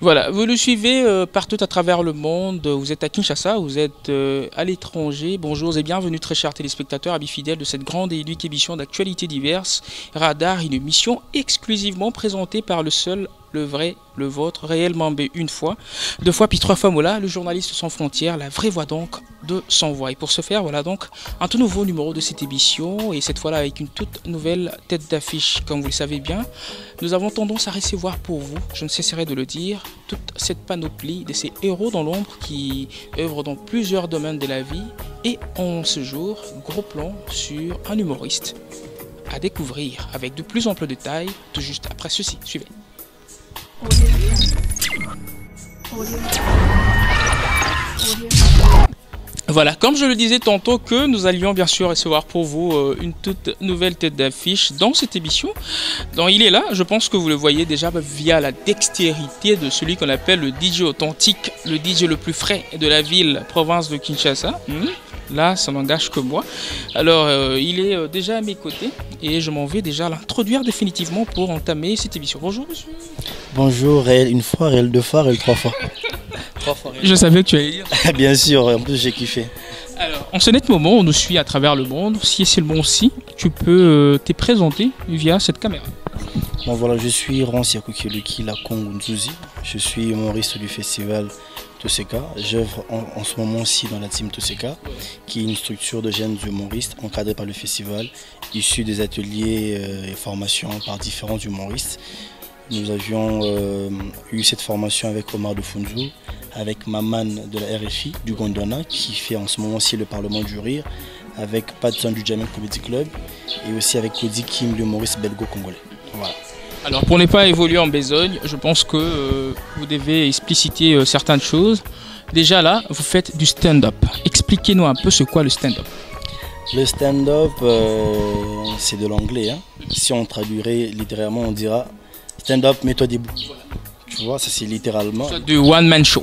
Voilà, vous le suivez partout à travers le monde. Vous êtes à Kinshasa, vous êtes à l'étranger. Bonjour et bienvenue très chers téléspectateurs, amis fidèles de cette grande et unique émission d'actualités diverses. Radar, une émission exclusivement présentée par le seul, le vrai, le vôtre, réellement B une fois, deux fois puis trois fois Mola, le journaliste sans frontières, la vraie voix donc de Sans Voix. Et pour ce faire, voilà donc un tout nouveau numéro de cette émission et cette fois-là avec une toute nouvelle tête d'affiche. Comme vous le savez bien, nous avons tendance à recevoir pour vous, je ne cesserai de le dire, toute cette panoplie de ces héros dans l'ombre qui œuvrent dans plusieurs domaines de la vie et en ce jour, gros plan sur un humoriste à découvrir avec de plus amples détails tout juste après ceci. Suivez. Voilà, comme je le disais tantôt que nous allions bien sûr recevoir pour vous une toute nouvelle tête d'affiche dans cette émission. Donc il est là, je pense que vous le voyez déjà via la dextérité de celui qu'on appelle le DJ authentique, le DJ le plus frais de la ville, province de Kinshasa. Là, ça n'engage que moi. Alors, il est déjà à mes côtés et je m'en vais déjà l'introduire définitivement pour entamer cette émission. Bonjour, monsieur. Bonjour, réel une fois, réel deux fois, réel trois fois. Je savais que tu allais dire. Bien sûr, en plus j'ai kiffé. Alors, en ce net moment, on nous suit à travers le monde. Si c'est le bon si, tu peux te présenter via cette caméra. Bon voilà, je suis Rancy Akukiluki Lakongo Nzuzi. Je suis humoriste du festival Toseka. J'œuvre en ce moment-ci dans la team Toseka, qui est une structure de jeunes humoristes encadrée par le festival, issue des ateliers et formations par différents humoristes. Nous avions eu cette formation avec Omar de Funzu, avec Maman de la RFI, du Gondwana, qui fait en ce moment-ci le Parlement du Rire, avec Patson du Jamel Comedy Club, et aussi avec Cody Kim, l'humoriste belgo-congolais. Voilà. Alors pour ne pas évoluer en besogne, je pense que vous devez expliciter certaines choses. Déjà là, vous faites du stand-up. Expliquez-nous un peu ce qu'est le stand-up. Le stand-up, c'est de l'anglais. Hein. Si on traduirait littéralement, on dira stand-up, mets-toi debout. Tu vois, ça c'est littéralement... Du one-man show.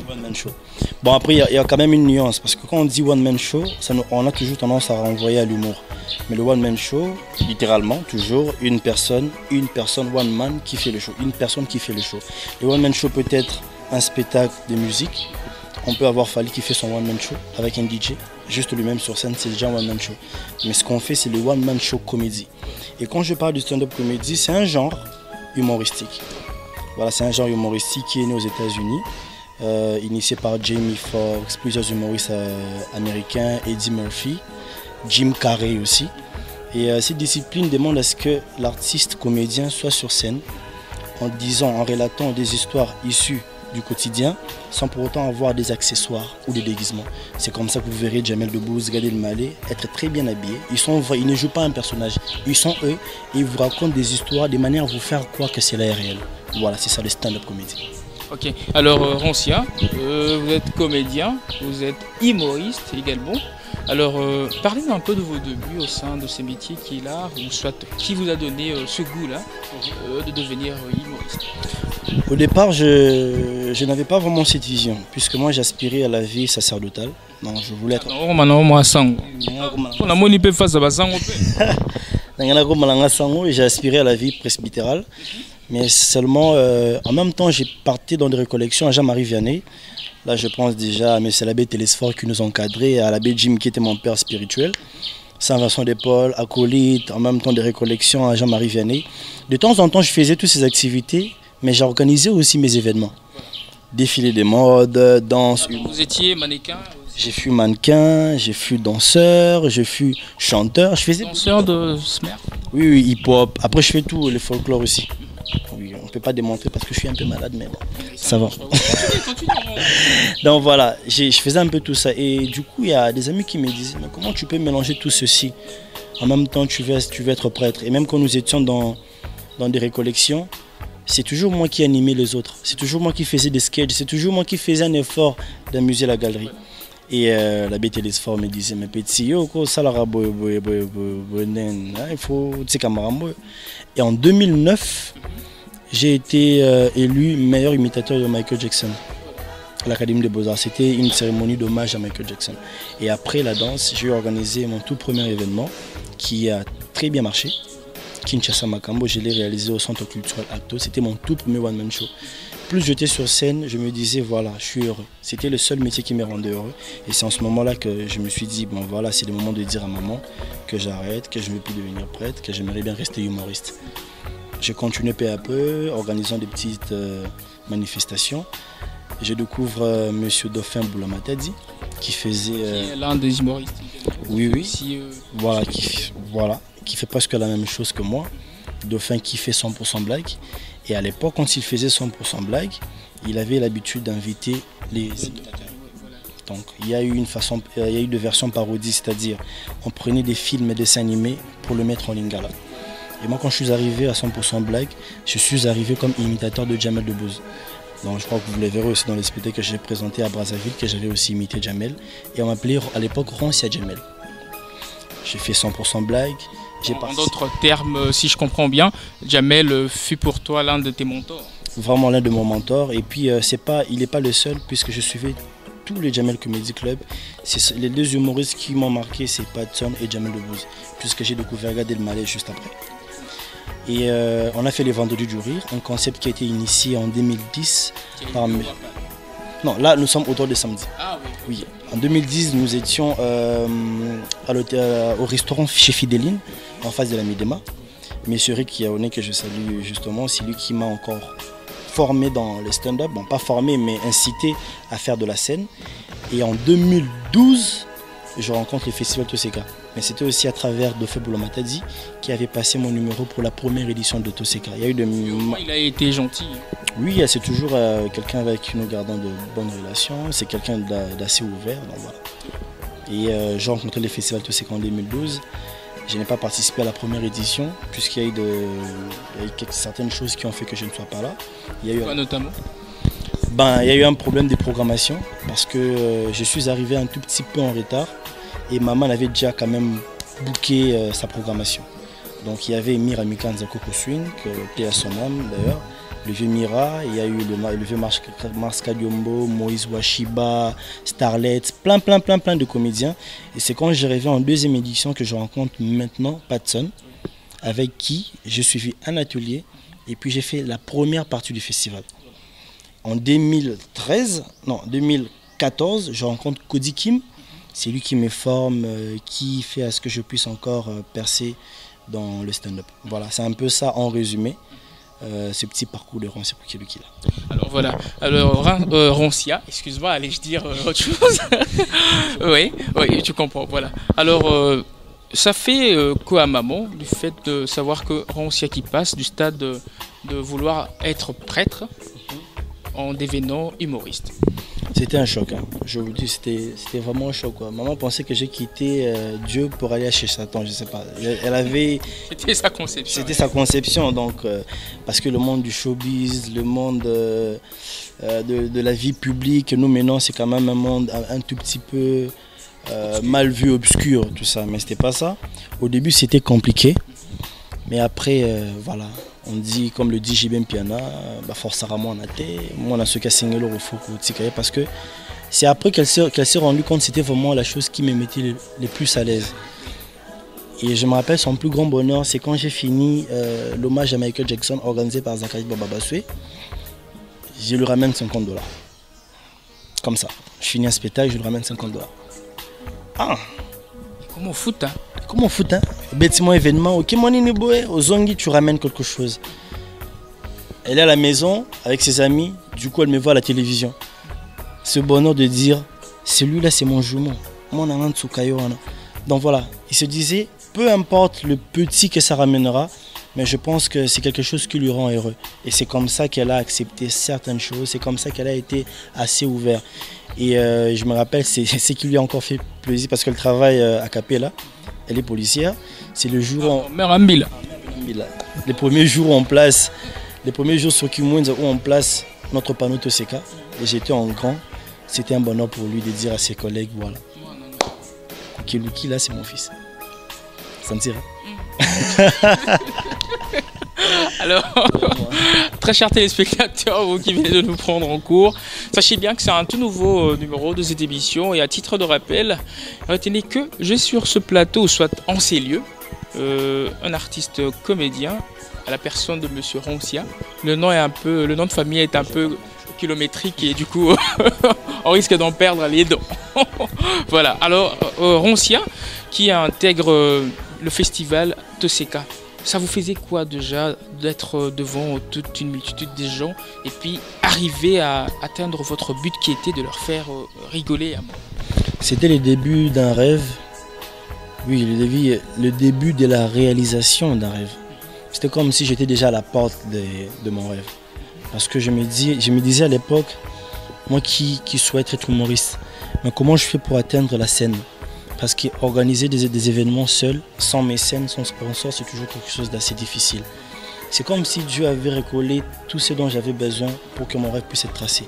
Bon après, il y a quand même une nuance, parce que quand on dit one-man show, on a toujours tendance à renvoyer à l'humour. Mais le one-man show, littéralement, toujours une personne, one man qui fait le show. Une personne qui fait le show. Le one-man show peut être un spectacle de musique. On peut avoir Fali qui fait son one-man show avec un DJ. Juste lui-même sur scène, c'est déjà un one-man show. Mais ce qu'on fait, c'est le one-man show comédie. Et quand je parle du stand-up comédie, c'est un genre humoristique. Voilà, c'est un genre humoristique qui est né aux États-Unis, initié par Jamie Foxx, plusieurs humoristes américains, Eddie Murphy, Jim Carrey aussi. Et cette discipline demande à ce que l'artiste comédien soit sur scène en relatant des histoires issues du quotidien sans pour autant avoir des accessoires ou des déguisements. C'est comme ça que vous verrez Jamel Debbouze, Gad Elmaleh être très bien habillés. Ils sont vrais, ils ne jouent pas un personnage, ils sont eux et ils vous racontent des histoires de manière à vous faire croire que c'est la réel. Voilà, c'est ça le stand-up comédie. Ok, alors Rancia, vous êtes comédien, vous êtes humoriste également. Alors parlez-nous un peu de vos débuts au sein de ces métiers qui est l'art, ou soit qui vous a donné ce goût-là de devenir humoriste. Au départ, je n'avais pas vraiment cette vision, puisque moi j'aspirais à la vie sacerdotale. Non, je voulais être... J'ai aspiré à la vie presbytérale. Mais seulement, en même temps, j'ai parti dans des récollections à Jean-Marie Vianney. Là, je pense déjà à M. l'abbé Télésphore qui nous encadrait, à l'abbé Jim qui était mon père spirituel. Saint-Vincent de Paul, acolyte, en même temps des récollections à Jean-Marie Vianney. De temps en temps, je faisais toutes ces activités, mais j'organisais aussi mes événements. Défilé de mode, danse. Vous étiez mannequin? J'ai fui mannequin, j'ai fui danseur, j'ai fui chanteur. Je faisais danseur de Smer? Oui, hip-hop. Après, je fais tout, le folklore aussi. Oui, on ne peut pas démontrer parce que je suis un peu malade, mais bon, ça va. Donc voilà, je faisais un peu tout ça. Et du coup, il y a des amis qui me disaient, mais comment tu peux mélanger tout ceci? En même temps, tu veux être prêtre. Et même quand nous étions dans des récollections, c'est toujours moi qui animais les autres. C'est toujours moi qui faisais des sketchs. C'est toujours moi qui faisais un effort d'amuser la galerie. Et l'abbé Télésphore me disait, mais petit, il faut... Et en 2009, j'ai été élu meilleur imitateur de Michael Jackson à l'Académie des Beaux-Arts. C'était une cérémonie d'hommage à Michael Jackson. Et après la danse, j'ai organisé mon tout premier événement qui a très bien marché. Kinshasa Makambo, je l'ai réalisé au Centre culturel Acto. C'était mon tout premier one-man show. plus j'étais sur scène, je me disais voilà, je suis heureux. C'était le seul métier qui me rendait heureux. Et c'est en ce moment-là que je me suis dit, bon voilà, c'est le moment de dire à maman que j'arrête, que je ne veux plus devenir prêtre, que j'aimerais bien rester humoriste. Je continue peu à peu, organisant des petites manifestations. Je découvre Monsieur Dauphin Boulamatadi, qui faisait... l'un des humoristes. Oui, oui. Aussi, Voilà, qui fait presque la même chose que moi. Dauphin qui fait 100% blague. Et à l'époque, quand il faisait 100% blague, il avait l'habitude d'inviter les imitateurs. Donc il y a eu deux versions parodies, c'est-à-dire on prenait des films et des dessins animés pour le mettre en lingala. Et moi, quand je suis arrivé à 100% blague, je suis arrivé comme imitateur de Jamel Debbouze. Donc je crois que vous le verrez aussi dans les spectacles que j'ai présentés à Brazzaville, que j'avais aussi imité Jamel. Et on m'appelait à l'époque Roncia Jamel. J'ai fait 100% blague. En d'autres termes, si je comprends bien, Jamel fut pour toi l'un de tes mentors. Vraiment l'un de mon mentor. Et puis il n'est pas le seul, puisque je suivais tous les Jamel Comedy Club. Les deux humoristes qui m'ont marqué, c'est Patson et Jamel Debbouze, puisque j'ai découvert Gad Elmaleh juste après. Et on a fait les Vendredis du Rire, un concept qui a été initié en 2010 par... Non, là nous sommes autour de samedi. Ah oui. Oui. En 2010, nous étions au restaurant chez Fidéline, en face de la Midema. Monsieur Rick Yaoné, que je salue justement, c'est lui qui m'a encore formé dans le stand-up. Bon, pas formé, mais incité à faire de la scène. Et en 2012, je rencontre le festival Toseka. Mais c'était aussi à travers Dauphin Boulamatadi qui avait passé mon numéro pour la première édition de Toseka. Il a été gentil. Oui, c'est toujours quelqu'un avec qui nous gardons de bonnes relations. C'est quelqu'un d'assez ouvert. Donc voilà. Et j'ai rencontré le festival Toseka en 2012. Je n'ai pas participé à la première édition puisqu'il y a eu certaines choses qui ont fait que je ne sois pas là. Quoi notamment? Il y a eu un problème de programmation parce que je suis arrivé un tout petit peu en retard et maman avait déjà quand même booké sa programmation. Donc il y avait Mira Mikanza Coco Swing, paix à son âme d'ailleurs, le vieux Mira, il y a eu le vieux Marska Diombo, Moïse Washiba, Starlet, plein de comédiens. Et c'est quand j'arrivais en deuxième édition que je rencontre maintenant Patson, avec qui j'ai suivi un atelier et puis j'ai fait la première partie du festival. En 2014, je rencontre Cody Kim. C'est lui qui me forme, qui fait à ce que je puisse encore percer dans le stand-up. Voilà, c'est un peu ça en résumé, ce petit parcours de Roncia pour qui est là. Alors voilà, Roncia, excuse-moi, allais-je dire autre chose? oui, tu comprends, voilà. Alors, ça fait quoi à maman, du fait de savoir que Roncia qui passe du stade de vouloir être prêtre en devenant humoriste? C'était un choc, hein. Je vous dis, c'était vraiment un choc, quoi. Maman pensait que j'ai quitté Dieu pour aller chez Satan, je sais pas. Elle avait... C'était sa conception. C'était sa conception, donc, parce que le monde du showbiz, le monde de la vie publique, nous maintenant, c'est quand même un monde un tout petit peu mal vu, obscur, tout ça. Mais c'était pas ça. Au début, c'était compliqué. Mais après, voilà. On dit, comme le dit JBM Piana, forcément on a été, moi on a ce qui a signé le refou parce que c'est après qu'elle s'est rendue compte que c'était vraiment la chose qui me mettait le plus à l'aise. Et je me rappelle son plus grand bonheur, c'est quand j'ai fini l'hommage à Michael Jackson organisé par Zachary Bababaswe, je lui ramène $50. Comme ça, je finis un spectacle, je lui ramène $50. Ah! Comment foot, hein? Comment foot, hein? Bêtement événement, ok, au Zongi, tu ramènes quelque chose. Elle est à la maison avec ses amis, du coup elle me voit à la télévision. Ce bonheur de dire, celui-là c'est mon jumeau. Donc voilà, il se disait, peu importe le petit que ça ramènera, mais je pense que c'est quelque chose qui lui rend heureux. Et c'est comme ça qu'elle a accepté certaines choses, c'est comme ça qu'elle a été assez ouverte. Et je me rappelle, c'est ce qui lui a encore fait plaisir parce qu'elle travaille à Capella, elle est policière. C'est le jour les premiers jours où on place, les premiers jours sur Kimwenza où on place notre panneau Toseka. Et j'étais en grand, c'était un bonheur pour lui de dire à ses collègues, voilà, Kiluki là c'est mon fils. Ça me tire. Alors, très chers téléspectateurs, vous qui venez de nous prendre en cours, sachez bien que c'est un tout nouveau numéro de cette émission et à titre de rappel, retenez que je suis sur ce plateau, soit en ces lieux, un artiste comédien à la personne de Monsieur Roncia. Le nom de famille est un peu kilométrique et du coup on risque d'en perdre les dents. Voilà, alors Roncia qui intègre le festival Toseka. Ça vous faisait quoi déjà d'être devant toute une multitude de gens et puis arriver à atteindre votre but qui était de leur faire rigoler? C'était le début d'un rêve. Oui, le début de la réalisation d'un rêve. C'était comme si j'étais déjà à la porte de mon rêve. Parce que je me disais à l'époque, moi qui souhaite être humoriste, mais comment je fais pour atteindre la scène? Parce qu'organiser des événements seul, sans mécène, sans sponsor, c'est toujours quelque chose d'assez difficile. C'est comme si Dieu avait recollé tout ce dont j'avais besoin pour que mon rêve puisse être tracé.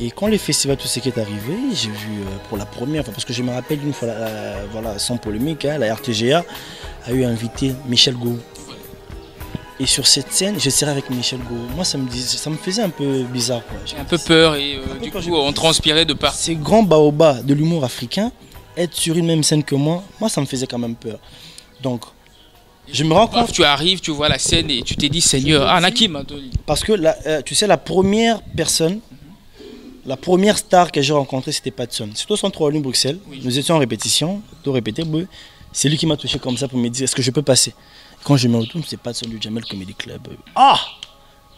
Et quand le festival Tout ce qui est arrivé, j'ai vu pour la première fois, parce que je me rappelle une fois, voilà, sans polémique, hein, la RTGA a eu invité Michel Gou. Et sur cette scène, je serais avec Michel Gou. Moi, ça me faisait un peu bizarre, quoi. Un peu peur et du coup, on transpirait de part. Ces grands baobas de l'humour africain, être sur une même scène que moi, ça me faisait quand même peur. Donc, je me rends compte. Tu arrives, tu vois la scène et tu t'es dit, Seigneur, Nakim. Parce que, tu sais, la première personne, la première star que j'ai rencontrée, c'était Patson. C'était au Centre Wallonie Bruxelles. Oui. Nous étions en répétition, tout répété. C'est lui qui m'a touché comme ça pour me dire, est-ce que je peux passer? Quand je me retourne, c'est Patson du Jamel Comedy Club. Ah!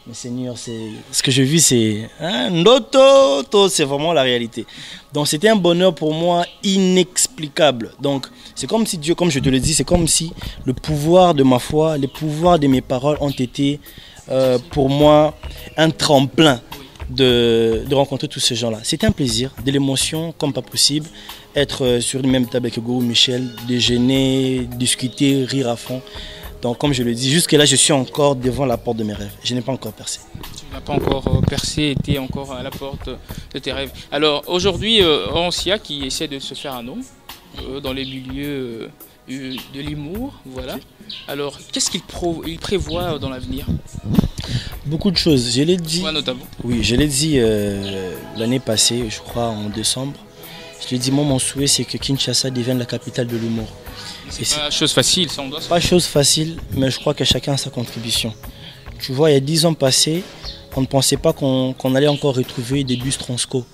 Mais Seigneur, ce que je vis, c'est Ndoto, c'est vraiment la réalité. Donc c'était un bonheur pour moi inexplicable. Donc c'est comme si Dieu, comme je te le dis, c'est comme si le pouvoir de ma foi, les pouvoirs de mes paroles ont été pour moi un tremplin de rencontrer tous ces gens-là. C'était un plaisir, de l'émotion comme pas possible. Être sur une même table avec Gourou Michel, déjeuner, discuter, rire à fond. Donc comme je le dis, jusque-là, je suis encore devant la porte de mes rêves. Je n'ai pas encore percé. Tu n'as pas encore percé, tu es encore à la porte de tes rêves. Alors aujourd'hui, Roncia qui essaie de se faire un nom dans les milieux de l'humour, voilà. Alors qu'est-ce qu'il prévoit dans l'avenir? Beaucoup de choses, je l'ai dit. Quoi notamment? Oui, je l'ai dit l'année passée, je crois en décembre. Je l'ai dit, moi mon souhait c'est que Kinshasa devienne la capitale de l'humour. C'est pas chose facile, ça on doit. Pas chose facile, mais je crois que chacun a sa contribution. Tu vois, il y a 10 ans passés, on ne pensait pas qu'on allait encore retrouver des bus Transco.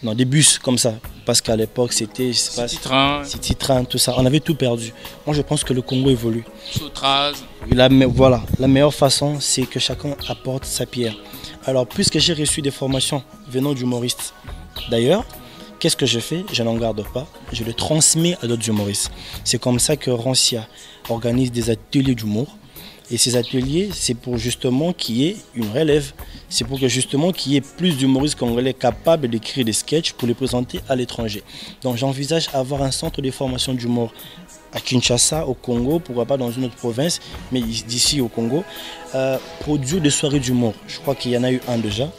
Non, des bus comme ça. Parce qu'à l'époque, c'était City Train, tout ça. On avait tout perdu. Moi, je pense que le Congo évolue. Sautraz. Voilà, la meilleure façon, c'est que chacun apporte sa pierre. Alors, puisque j'ai reçu des formations venant d'humoristes, d'ailleurs, qu'est-ce que je fais? Je n'en garde pas, je le transmets à d'autres humoristes. C'est comme ça que Roncia organise des ateliers d'humour. Et ces ateliers, c'est pour justement qu'il y ait une relève. C'est pour que justement qu'il y ait plus d'humoristes congolais capables d'écrire des sketchs pour les présenter à l'étranger. Donc j'envisage avoir un centre de formation d'humour à Kinshasa, au Congo, pourquoi pas dans une autre province, mais d'ici au Congo, produire des soirées d'humour. Je crois qu'il y en a eu un déjà,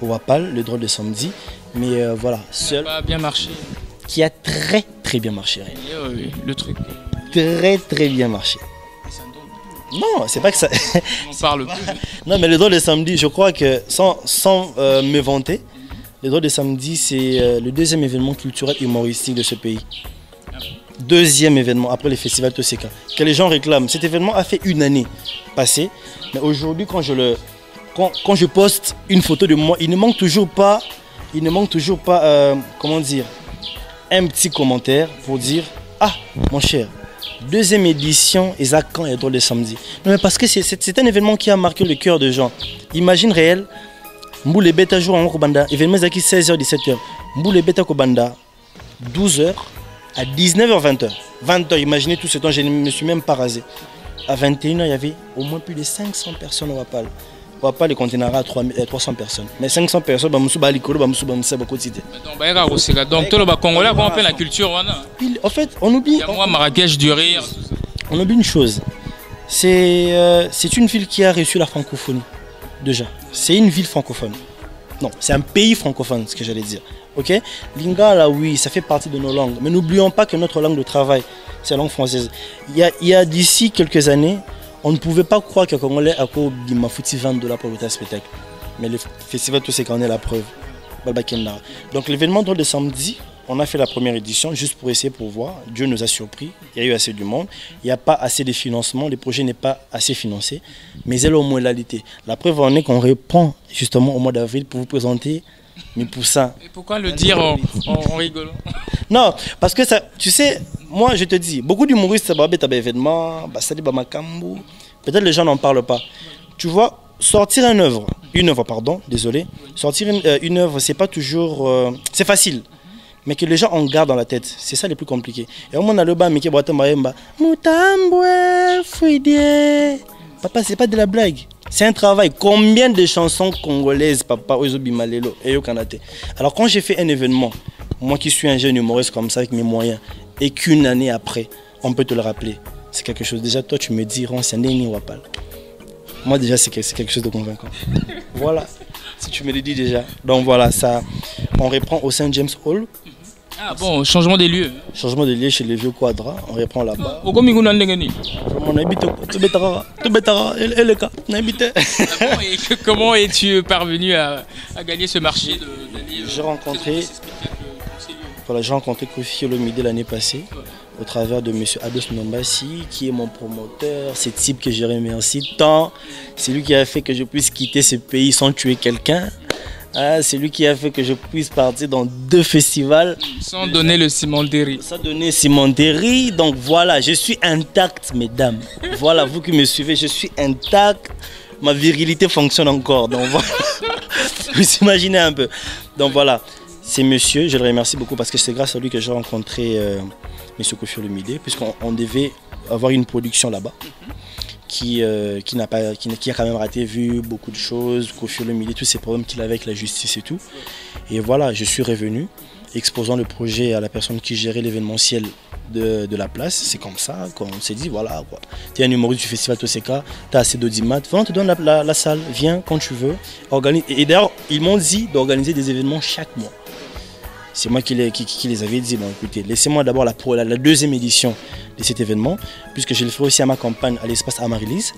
au Wapal, le drôle de samedi. Mais voilà, seul. Ça a bien marché. Qui a très bien marché. Oui, le truc. Très bien marché. Non, c'est pas que ça. On parle plus. Non, mais le drôle de samedi, je crois que sans me vanter, le drôle de samedi, c'est le deuxième événement culturel humoristique de ce pays. Deuxième événement après le festival Toseka que les gens réclament. Cet événement a fait une année passée, mais aujourd'hui, quand je poste une photo de moi, il ne manque toujours pas, comment dire, un petit commentaire pour dire ah mon cher, deuxième édition Isaac Quand et drôle de samedi. Non mais parce que c'est un événement qui a marqué le cœur des gens. Imagine réel, Mboule Beta jour en Kobanda, événement qui 16h 17h, Mboule Beta Kobanda 12h à 19h 20h. 20h, imaginez tout ce temps, je ne me suis même pas rasé. À 21h, il y avait au moins plus de 500 personnes au Wapal. On va pas les contenir à 300 personnes. Mais 500 personnes, donc tout le Congolais comprend la culture. En fait, on oublie. Moi, Marrakech du rire. On oublie une chose. C'est une ville qui a reçu la francophonie. Déjà. C'est une ville francophone. Non, c'est un pays francophone, ce que j'allais dire. Ok? Lingala, oui, ça fait partie de nos langues. Mais n'oublions pas que notre langue de travail, c'est la langue française. Il y a d'ici quelques années, on ne pouvait pas croire que Congolais a foutu $20 pour le spectacle. Mais le festival, tout c'est qu'on est la preuve. Donc l'événement de samedi, on a fait la première édition juste pour essayer pour voir. Dieu nous a surpris. Il y a eu assez du monde. Il n'y a pas assez de financement. Le projet n'est pas assez financé. Mais elle a au moins l'alité. La preuve en est qu'on reprend justement au mois d'avril pour vous présenter mes poussins. Et pourquoi le dire en rigolant? Non, parce que ça, tu sais, moi je te dis, beaucoup d'humoristes, ça va être un événement, peut-être les gens n'en parlent pas. Tu vois, sortir une œuvre, désolé, sortir une œuvre, c'est pas toujours, c'est facile, mais que les gens en gardent dans la tête, c'est ça le plus compliqué. Et au moment où on a le bas, mais qui boit Mutambwe, Fouidie. Papa, c'est pas de la blague. C'est un travail. Combien de chansons congolaises, papa, Ozobi Malelo et Yokanate. Alors quand j'ai fait un événement, moi qui suis un jeune humoriste comme ça avec mes moyens, et qu'une année après, on peut te le rappeler, c'est quelque chose. Déjà, toi, tu me dis, Ron, c'est un Neni Wapal. Moi, déjà, c'est quelque chose de convaincant. Voilà, si tu me le dis déjà. Donc voilà, ça, on reprend au Saint James Hall. Ah bon, changement des lieux. Changement de lieu chez les vieux quadras, on reprend là-bas. On habite tout bétara, et le cas, on habite. Comment es-tu parvenu à gagner ce marché J'ai rencontré Kofi Olomide l'année passée, au travers de M. Ados Nombassi, qui est mon promoteur, ce type que je remercie tant. C'est lui qui a fait que je puisse quitter ce pays sans tuer quelqu'un. Ah, c'est lui qui a fait que je puisse partir dans 2 festivals. Sans donner le Simandéry. Sans donner Simandéry. Donc voilà, je suis intact, mesdames. Voilà, vous qui me suivez, je suis intact. Ma virilité fonctionne encore. Donc voilà. Vous imaginez un peu. Donc voilà, c'est monsieur, je le remercie beaucoup parce que c'est grâce à lui que j'ai rencontré monsieur Kofi Olomide, puisqu'on devait avoir une production là-bas. Qui a quand même raté, vu beaucoup de choses, Kofi Olomide, tous ces problèmes qu'il avait avec la justice et tout. Et voilà, je suis revenu, exposant le projet à la personne qui gérait l'événementiel de la place. C'est comme ça qu'on s'est dit, voilà, tu es un humoriste du festival Toseka, tu as assez d'audimat, on te donne la salle, viens quand tu veux. Et d'ailleurs, ils m'ont dit d'organiser des événements chaque mois. C'est moi qui les avais dit, bon écoutez, laissez-moi d'abord la 2e édition de cet événement, puisque je le ferai aussi à ma campagne, à l'espace Amaryllis.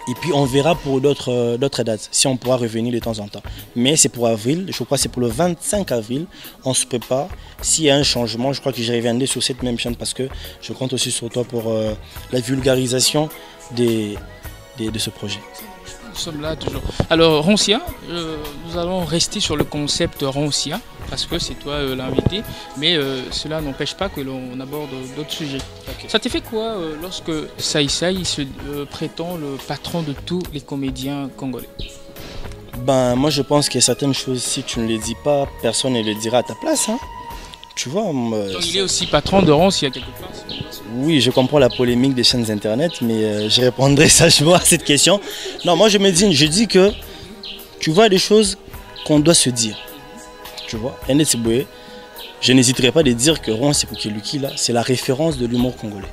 Et puis on verra pour d'autres dates, si on pourra revenir de temps en temps. Mais c'est pour avril, je crois que c'est pour le 25 avril, on se prépare. S'il y a un changement, je crois que je reviendrai sur cette même chaîne, parce que je compte aussi sur toi pour la vulgarisation de ce projet. Nous sommes là toujours. Alors Roncia, nous allons rester sur le concept Roncia, parce que c'est toi l'invité, mais cela n'empêche pas que l'on aborde d'autres sujets. Okay. Ça t'est fait quoi lorsque Sai Sai se prétend le patron de tous les comédiens congolais? Ben moi je pense qu'il y a certaines choses, si tu ne les dis pas, personne ne les dira à ta place. Hein. Tu vois, donc il est aussi patron de Roncia quelque part. Oui, je comprends la polémique des chaînes internet, mais je répondrai sagement à cette question. Non, moi je dis que tu vois des choses qu'on doit se dire. Tu vois, je n'hésiterai pas de dire que Ron Sepukeluki, là, c'est la référence de l'humour congolais.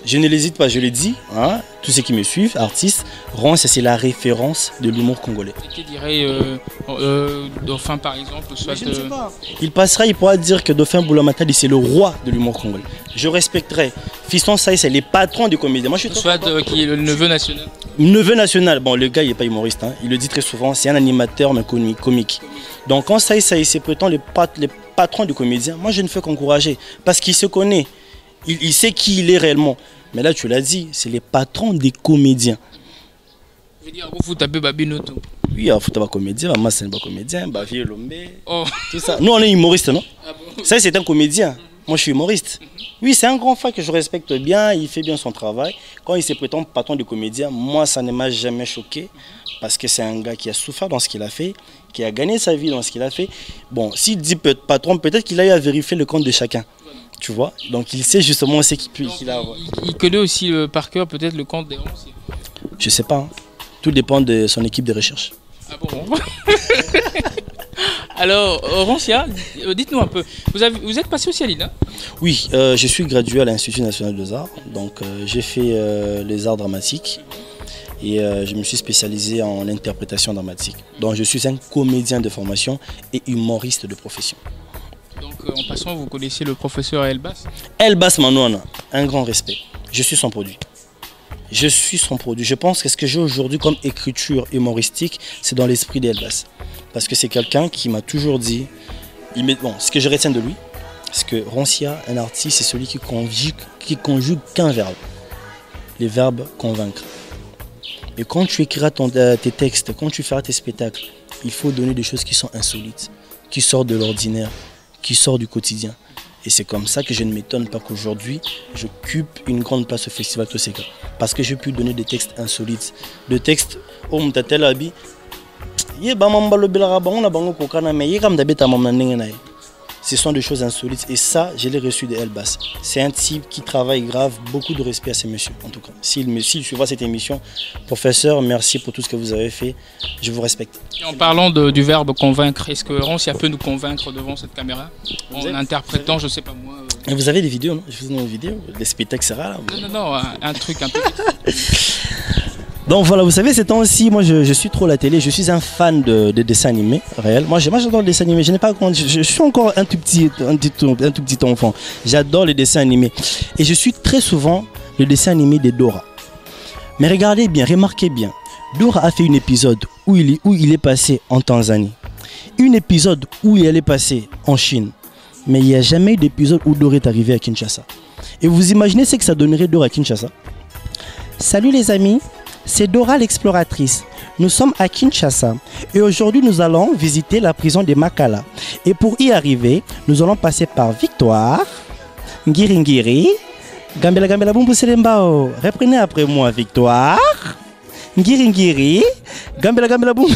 Je ne l'hésite pas, je le dis, hein, tous ceux qui me suivent, artistes, Ron, c'est la référence de l'humour congolais. Tu dirais Dauphin par exemple, soit... Je ne sais pas. Il pourra dire que Dauphin Boulamatadi, c'est le roi de l'humour congolais. Je respecterai. Fiston Saï, c'est les patrons du comédien. Moi, je suis soit qui est le neveu national. Neveu national, bon, le gars, il n'est pas humoriste, hein. Il le dit très souvent, c'est un animateur, mais comique. Donc, quand Saï se prétend les patrons du comédien, moi, je ne fais qu'encourager. Parce qu'il se connaît. Il sait qui il est réellement. Mais là, tu l'as dit, c'est les patrons des comédiens. Je veux dire, vous tapez Babinoto. Oui, il faut taper comédien, moi c'est pas comédien, Bavier Lombe, tout ça. Nous, on est humoriste, non? Ah bon? Ça, c'est un comédien. Moi, je suis humoriste. Oui, c'est un grand frère que je respecte bien, il fait bien son travail. Quand il se prétend patron de comédien, moi, ça ne m'a jamais choqué. Parce que c'est un gars qui a souffert dans ce qu'il a fait, qui a gagné sa vie dans ce qu'il a fait. Bon, s'il dit patron, peut-être qu'il a eu à vérifier le compte de chacun. Tu vois, donc il sait justement ce qu'il a. Il connaît aussi par cœur peut-être le compte des Ronciers. Je sais pas, hein. Tout dépend de son équipe de recherche. Ah bon? Alors, Roncia, dites-nous un peu, vous êtes passé au Cialine, hein? Oui, je suis gradué à l'Institut national des arts, donc j'ai fait les arts dramatiques et je me suis spécialisé en interprétation dramatique. Donc je suis un comédien de formation et humoriste de profession. Donc en passant, vous connaissez le professeur Elbas? Elbas Manouana, un grand respect. Je suis son produit. Je suis son produit. Je pense que ce que j'ai aujourd'hui comme écriture humoristique, c'est dans l'esprit d'Elbas. Parce que c'est quelqu'un qui m'a toujours dit, bon, ce que je retiens de lui, Parce que Roncia, un artiste, c'est celui qui conjugue qu'un verbe. Les verbes convaincre. Et quand tu écriras tes textes, quand tu feras tes spectacles, il faut donner des choses qui sont insolites, qui sortent de l'ordinaire, qui sortent du quotidien. Et c'est comme ça que je ne m'étonne pas qu'aujourd'hui, j'occupe une grande place au Festival Toseka. Parce que j'ai pu donner des textes insolites. Des textes, oh, m'tatel abi, ce sont des choses insolites et ça, je l'ai reçu de Elbas. C'est un type qui travaille grave, beaucoup de respect à ces messieurs en tout cas. S'il suivra cette émission, professeur, merci pour tout ce que vous avez fait, je vous respecte. Et en parlant du verbe convaincre, est-ce que Roncia peut nous convaincre devant cette caméra en interprétant, je ne sais pas moi... Et vous avez des vidéos, non? Je vous donne des vidéos, les spectacles, c'est rare. Non, un truc un peu... Donc voilà, vous savez, ces temps-ci, moi je suis trop la télé, je suis un fan de dessins animés réels. Moi j'adore les dessins animés, je suis encore un tout petit enfant. J'adore les dessins animés. Et je suis très souvent le dessin animé de Dora. Mais regardez bien, remarquez bien, Dora a fait un épisode où il est passé en Tanzanie. Un épisode où elle est passée en Chine. Mais il n'y a jamais eu d'épisode où Dora est arrivée à Kinshasa. Et vous imaginez ce que ça donnerait Dora à Kinshasa? Salut les amis, c'est Dora l'exploratrice. Nous sommes à Kinshasa et aujourd'hui nous allons visiter la prison de Makala. Et pour y arriver, nous allons passer par Victoire, Ngiringiri, Gambela Gambela Bumbu Selembao. Reprenez après moi, Victoire, Ngiringiri, Gambela Gambela Bumbu.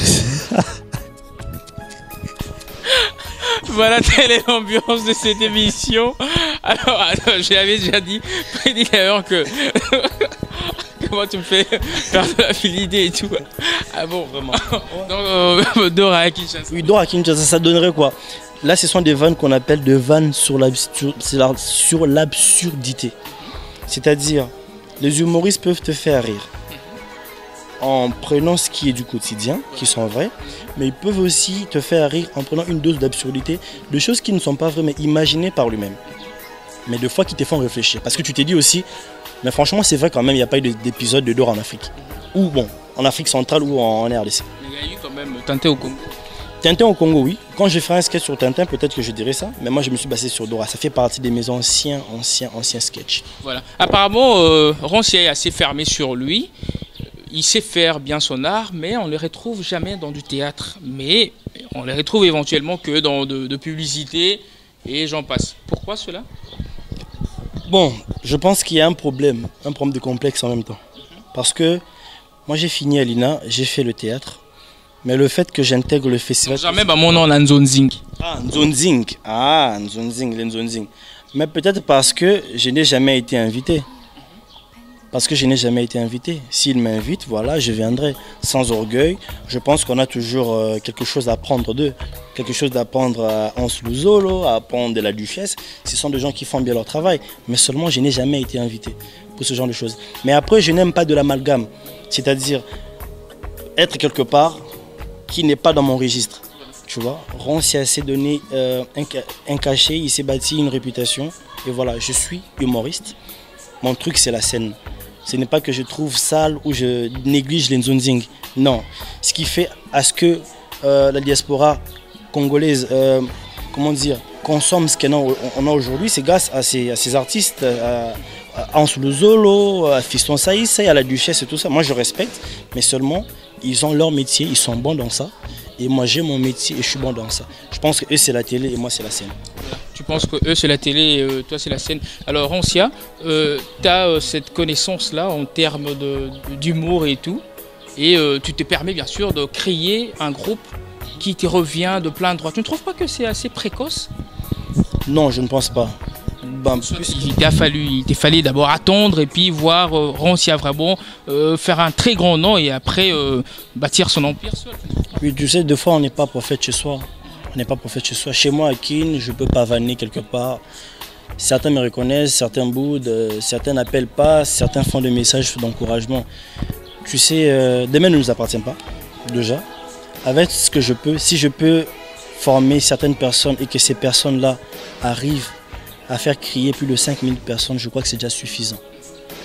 Voilà, telle est l'ambiance de cette émission. Alors, je l'avais déjà dit, prédit d'ailleurs que... Comment tu me fais perdre l'idée et tout. Ah bon, vraiment. Donc, Dora à Kinshasa. Oui, Dora à Kinshasa, ça donnerait quoi? Là, ce sont des vannes qu'on appelle des vannes sur l'absurdité. C'est-à-dire, les humoristes peuvent te faire rire en prenant ce qui est du quotidien, qui sont vrais, mais ils peuvent aussi te faire rire en prenant une dose d'absurdité, de choses qui ne sont pas vraies, mais imaginées par lui-même. Mais des fois qui te font réfléchir. Parce que tu t'es dit aussi, mais franchement, c'est vrai quand même, il n'y a pas eu d'épisode de Dora en Afrique. Ou bon, en Afrique centrale ou en RDC. Mais il y a eu quand même Tintin au Congo. Tintin au Congo, oui. Quand je ferai un sketch sur Tintin, peut-être que je dirais ça. Mais moi, je me suis basé sur Dora. Ça fait partie de mes anciens sketchs. Voilà. Apparemment, Roncia est assez fermé sur lui. Il sait faire bien son art, mais on ne le retrouve jamais dans du théâtre. Mais on le retrouve éventuellement que dans de publicité et j'en passe. Pourquoi cela? Bon, je pense qu'il y a un problème de complexe en même temps. Parce que moi j'ai fini à l'INA, j'ai fait le théâtre, mais le fait que j'intègre le festival... Donc jamais mon nom Nzonzing. Ah, Nzonzing. Ah, Nzonzing. Mais peut-être parce que je n'ai jamais été invité. Parce que je n'ai jamais été invité. S'il m'invite, voilà, je viendrai. Sans orgueil, je pense qu'on a toujours quelque chose à apprendre d'eux. Quelque chose d'apprendre à Hans Luzolo, à apprendre de la Duchesse. Ce sont des gens qui font bien leur travail. Mais seulement, je n'ai jamais été invité pour ce genre de choses. Mais après, je n'aime pas de l'amalgame. C'est-à-dire être quelque part qui n'est pas dans mon registre. Tu vois, Roncia s'est donné un cachet, il s'est bâti une réputation. Et voilà, je suis humoriste. Mon truc, c'est la scène. Ce n'est pas que je trouve sale ou je néglige les Nzonzing. Non. Ce qui fait à ce que la diaspora congolaise, consomme ce qu'on a aujourd'hui, c'est grâce à ces artistes, à Hans Luzolo, à Fiston Saïssa, à la Duchesse et tout ça. Moi, je respecte, mais seulement, ils ont leur métier, ils sont bons dans ça. Et moi, j'ai mon métier et je suis bon dans ça. Je pense que eux, c'est la télé et moi, c'est la scène. Tu penses que eux, c'est la télé et toi, c'est la scène. Alors, Roncia, tu as cette connaissance-là en termes d'humour et tout. Et tu te permets, bien sûr, de créer un groupe qui te revient de plein droit. Tu ne trouves pas que c'est assez précoce? Non, je ne pense pas. Il t'a fallu d'abord attendre et puis voir Roncia vraiment faire un très grand nom et après bâtir son empire seul. Oui, tu sais, des fois on n'est pas prophète chez soi. On n'est pas prophète chez soi. Chez moi à Kin, je peux pavaner quelque part. Certains me reconnaissent, certains boudent, certains n'appellent pas, certains font des messages d'encouragement. Tu sais, demain ne nous appartient pas, déjà. Avec ce que je peux, si je peux former certaines personnes et que ces personnes-là arrivent à faire crier plus de 5000 personnes, je crois que c'est déjà suffisant.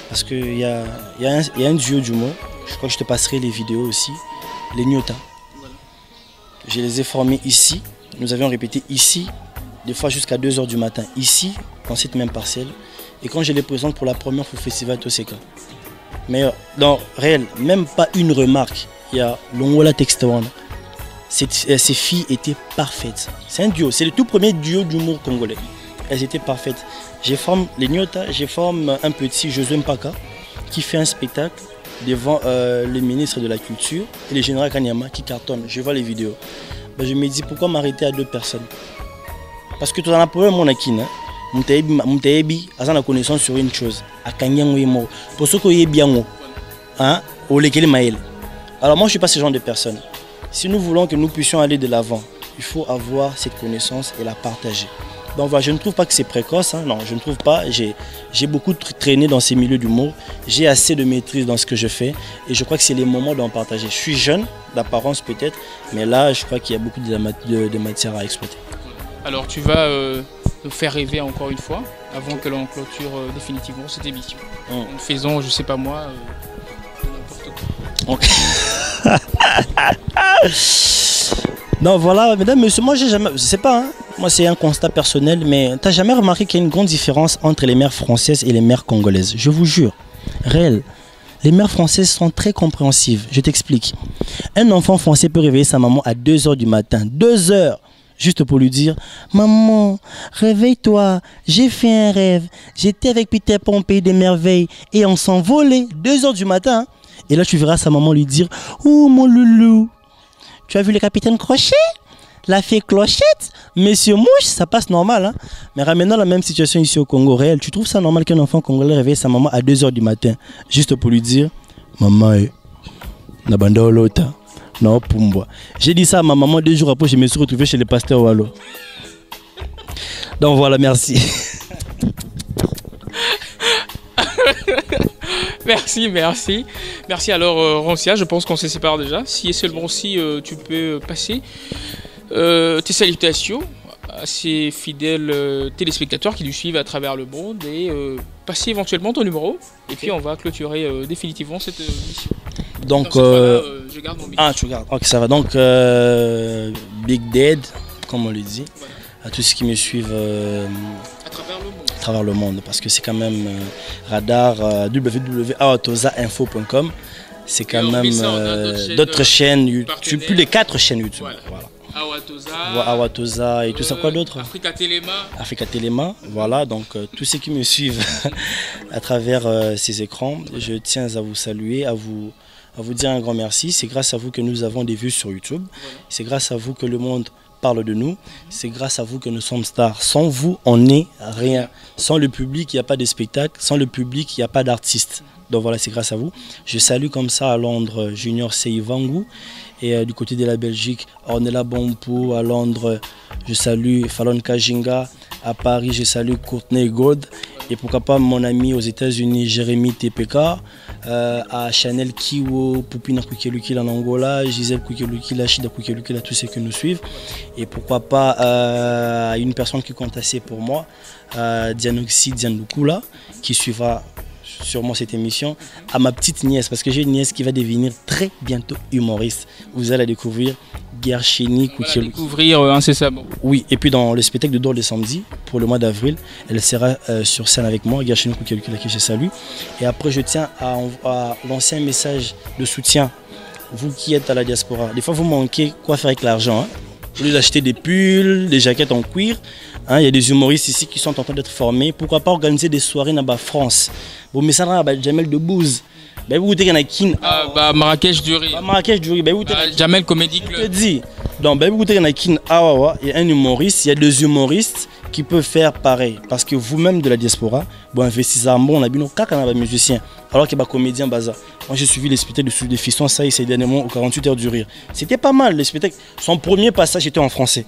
Parce qu'il y a un duo du mot, je crois que je te passerai les vidéos aussi, les Nyota. Je les ai formés ici, nous avions répété ici des fois jusqu'à 2 h du matin, ici, dans cette même parcelle. Et quand je les présente pour la première fois au festival Toseka. Mais dans réel, même pas une remarque. Il y a Longola Textawan. Ces filles étaient parfaites. C'est un duo, c'est le tout premier duo d'humour congolais. Elles étaient parfaites. Je forme les Nyota, je forme un petit Josué Mpaka qui fait un spectacle devant le ministre de la Culture et le général Kanyama qui cartonne. Je vois les vidéos. Ben, je me dis pourquoi m'arrêter à 2 personnes. Parce que tu en as problème, mon akin. Moutebi a la connaissance sur une chose. Pour ceux qui sont bien, alors moi je ne suis pas ce genre de personne. Si nous voulons que nous puissions aller de l'avant, il faut avoir cette connaissance et la partager. Donc voilà, je ne trouve pas que c'est précoce, hein. Non, je ne trouve pas. J'ai beaucoup traîné dans ces milieux d'humour. J'ai assez de maîtrise dans ce que je fais et je crois que c'est les moments d'en partager. Je suis jeune, d'apparence peut-être, mais là je crois qu'il y a beaucoup de matière à exploiter. Alors tu vas nous faire rêver encore une fois, avant que l'on clôture définitivement cette émission. En faisant, je sais pas moi, n'importe quoi. Non voilà, mesdames, messieurs, moi j'ai jamais, je sais pas, hein, moi c'est un constat personnel, mais t'as jamais remarqué qu'il y a une grande différence entre les mères françaises et les mères congolaises? Je vous jure, réel. Les mères françaises sont très compréhensives, je t'explique. Un enfant français peut réveiller sa maman à 2 h du matin, 2 h. Juste pour lui dire, maman, réveille-toi, j'ai fait un rêve, j'étais avec Peter Pan au pays des merveilles et on s'envolait 2 h du matin. Et là tu verras sa maman lui dire, oh mon loulou, tu as vu le capitaine Crochet, la fée Clochette, Monsieur Mouche, ça passe normal. Hein? Mais ramenant la même situation ici au Congo réel, tu trouves ça normal qu'un enfant congolais réveille sa maman à 2 h du matin, juste pour lui dire, maman, nabanda olota. Non, pour moi. J'ai dit ça à ma maman 2 jours après, je me suis retrouvé chez le pasteur Wallo. Donc voilà, merci. Merci, merci. Merci alors Roncia, je pense qu'on se sépare déjà. Si et seulement si tu peux passer tes salutations à ces fidèles téléspectateurs qui nous suivent à travers le monde et passer éventuellement ton numéro. Et puis on va clôturer définitivement cette mission. Donc, je garde mon micro. Ah, tu gardes. Ok, ça va. Donc, Big Dead, comme on le dit, voilà. À tous ceux qui me suivent à travers le monde, parce que c'est quand même Radar, www.awatozainfo.com. C'est quand même d'autres chaînes YouTube, plus de 4 chaînes YouTube. Voilà. Voilà. Awatoza et tout ça, quoi d'autre? Africa Telema, voilà. Donc, tous ceux qui me suivent à travers ces écrans, je tiens à vous saluer, à vous dire un grand merci. C'est grâce à vous que nous avons des vues sur YouTube. C'est grâce à vous que le monde parle de nous. C'est grâce à vous que nous sommes stars. Sans vous, on n'est rien. Sans le public, il n'y a pas de spectacle. Sans le public, il n'y a pas d'artiste. Donc voilà, c'est grâce à vous. Je salue comme ça à Londres Junior Seivangu. Et du côté de la Belgique, Ornella Bompo. À Londres, je salue Fallon Kajinga. À Paris, je salue Courtney God. Et pourquoi pas mon ami aux États-Unis, Jérémy TPK. À Chanel Kiwo, Poupina Kukelukila en Angola, Gisèle Kukelukila, Shida Kukelukila, tous ceux qui nous suivent. Et pourquoi pas à une personne qui compte assez pour moi, Dianoxy Diandoukula, qui suivra sûrement cette émission, à ma petite nièce, parce que j'ai une nièce qui va devenir très bientôt humoriste. Vous allez découvrir Gersheni Kukelukila. Découvrir incessamment. Oui, et puis dans le spectacle de Dor de samedi, pour le mois d'avril, elle sera sur scène avec moi, Gersheni Kukelukila, qui je salue. Et après, je tiens à lancer un message de soutien, vous qui êtes à la diaspora. Des fois, vous manquez quoi faire avec l'argent. Hein? Au lieu d'acheter des pulls, des jaquettes en cuir, hein, il y a des humoristes ici qui sont en train d'être formés. Pourquoi pas organiser des soirées dans la France? Vous me savez, Jamel Debbouze. Ben vous goûtez Kin. Marrakech du riz. Marrakech du riz. Ben vous Jamel Comedy Club. Je te dis. Donc ben vous goûtez Kin. Il y a un humoriste, il y a des humoristes qui peuvent faire pareil. Parce que vous-même de la diaspora, vous investissez en bon, on a bien un musicien. Alors qu'il y a des comédiens bazar. Moi j'ai suivi les spectacles de Fiston ça ces derniers mois au 48 heures du rire. C'était pas mal les spectacles. Son premier passage était en français.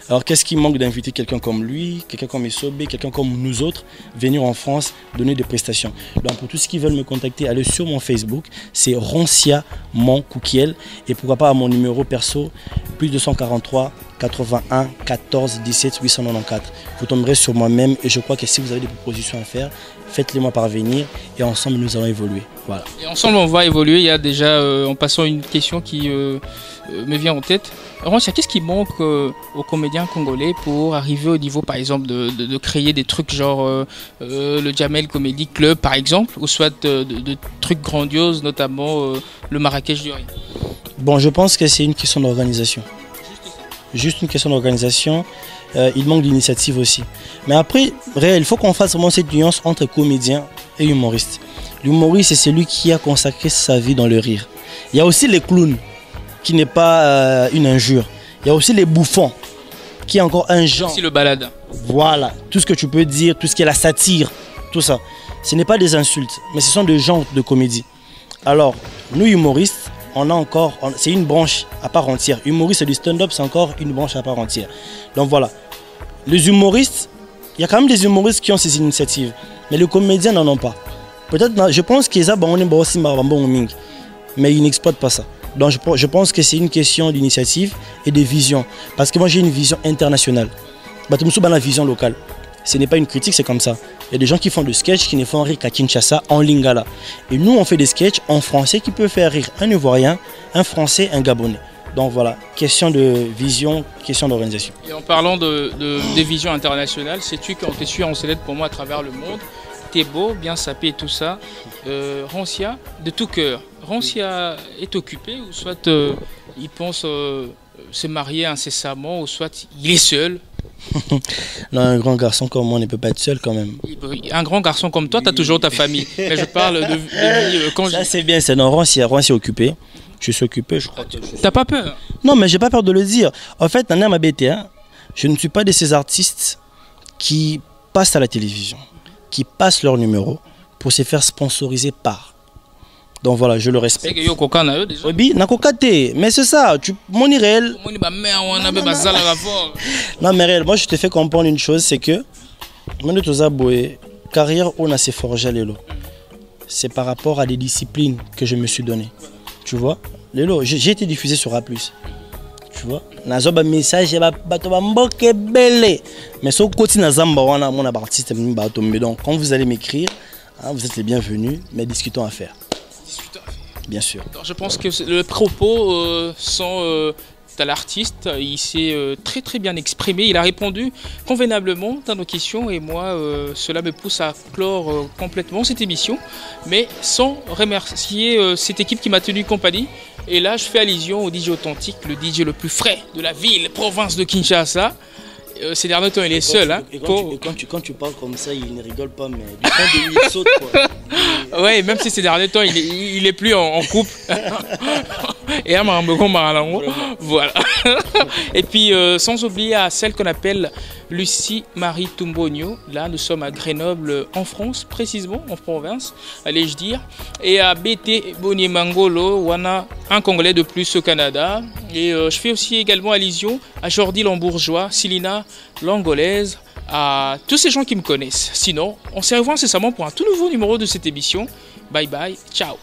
Alors qu'est-ce qui manque d'inviter quelqu'un comme lui, quelqu'un comme Essobé, quelqu'un comme nous autres, venir en France donner des prestations. Donc pour tous ceux qui veulent me contacter, allez sur mon Facebook, c'est Roncia Monkoukiel. Et pourquoi pas à mon numéro perso, plus 243 81 14 17 894. Vous tomberez sur moi-même et je crois que si vous avez des propositions à faire, faites-les-moi parvenir et ensemble nous allons évoluer. Voilà. Et ensemble on va évoluer. Il y a déjà, en passant, une question qui me vient en tête. Rancia, qu'est-ce qui manque aux comédiens congolais pour arriver au niveau, par exemple, de créer des trucs genre le Jamel Comedy Club, par exemple, ou soit de trucs grandioses, notamment le Marrakech du Rire? Bon, je pense que c'est une question d'organisation. Juste une question d'organisation. Il manque d'initiative aussi. Mais après, réel, il faut qu'on fasse vraiment cette nuance entre comédien et humoriste. L'humoriste, c'est celui qui a consacré sa vie dans le rire. Il y a aussi les clowns, qui n'est pas une injure. Il y a aussi les bouffons, qui est encore un genre. Aussi le balade. Voilà, tout ce que tu peux dire, tout ce qui est la satire, tout ça. Ce n'est pas des insultes, mais ce sont des genres de comédie. Alors, nous humoristes, on a encore, c'est une branche à part entière. Humoriste et du stand-up, c'est encore une branche à part entière. Donc voilà, les humoristes, il y a quand même des humoristes qui ont ces initiatives, mais les comédiens n'en ont pas. Peut-être, je pense qu'ils ont aussi, mais ils n'exploitent pas ça. Donc je pense que c'est une question d'initiative et de vision. Parce que moi j'ai une vision internationale. La vision locale. Ce n'est pas une critique, c'est comme ça. Il y a des gens qui font des sketchs qui ne font rire qu'à Kinshasa, en Lingala. Et nous on fait des sketchs en français qui peuvent faire rire un Ivoirien, un Français, un Gabonais. Donc voilà, question de vision, question d'organisation. Et en parlant de vision internationale, sais-tu qu'on te suit en célèbre pour moi à travers le monde? T'es beau, bien sapé et tout ça. Rancia, de tout cœur, Rancia est occupé ou soit il pense se marier incessamment ou soit il est seul? Non, un grand garçon comme moi ne peut pas être seul quand même. Un grand garçon comme toi, tu as toujours ta famille. Mais je parle de vie quand ça c'est bien, c'est non, Rancia est occupé. Je suis occupé, je crois. T'as pas peur? Non, mais j'ai pas peur de le dire. En fait, je ne suis pas de ces artistes qui passent à la télévision, qui passent leur numéro pour se faire sponsoriser par. Donc voilà, je le respecte. C'est que Coca n'a déjà. Oui, mais c'est ça, mon irréel. Non, mais réel, moi je te fais comprendre une chose, c'est que carrière on a s'est forgé l'élo. C'est par rapport à des disciplines que je me suis donné. Tu vois, l'élo, j'ai été diffusé sur A+. Tu vois, nazoba message mais so côté nazamba wana mon artiste donc quand vous allez m'écrire, vous êtes les bienvenus, mais discutons à faire. Bien sûr. Alors, je pense que le propos sont à l'artiste, il s'est très bien exprimé, il a répondu convenablement à nos questions et moi cela me pousse à clore complètement cette émission, mais sans remercier cette équipe qui m'a tenu compagnie. Et là je fais allusion au DJ authentique, le DJ le plus frais de la ville, province de Kinshasa. Ces derniers temps il est seul. Quand tu parles comme ça, il ne rigole pas, mais du fond de lui il saute quoi. Ouais, même si ces derniers temps il est plus en couple. Et à voilà. Et puis sans oublier à celle qu'on appelle Lucie Marie Tumbonio. Là nous sommes à Grenoble en France, précisément en province, allais-je dire. Et à BT Boni Mangolo, Wana, un Congolais de plus au Canada. Et je fais aussi également allusion à Jordi Lambourgeois, Silina l'Angolaise, à tous ces gens qui me connaissent. Sinon, on se revoit incessamment pour un tout nouveau numéro de cette émission. Bye bye, ciao.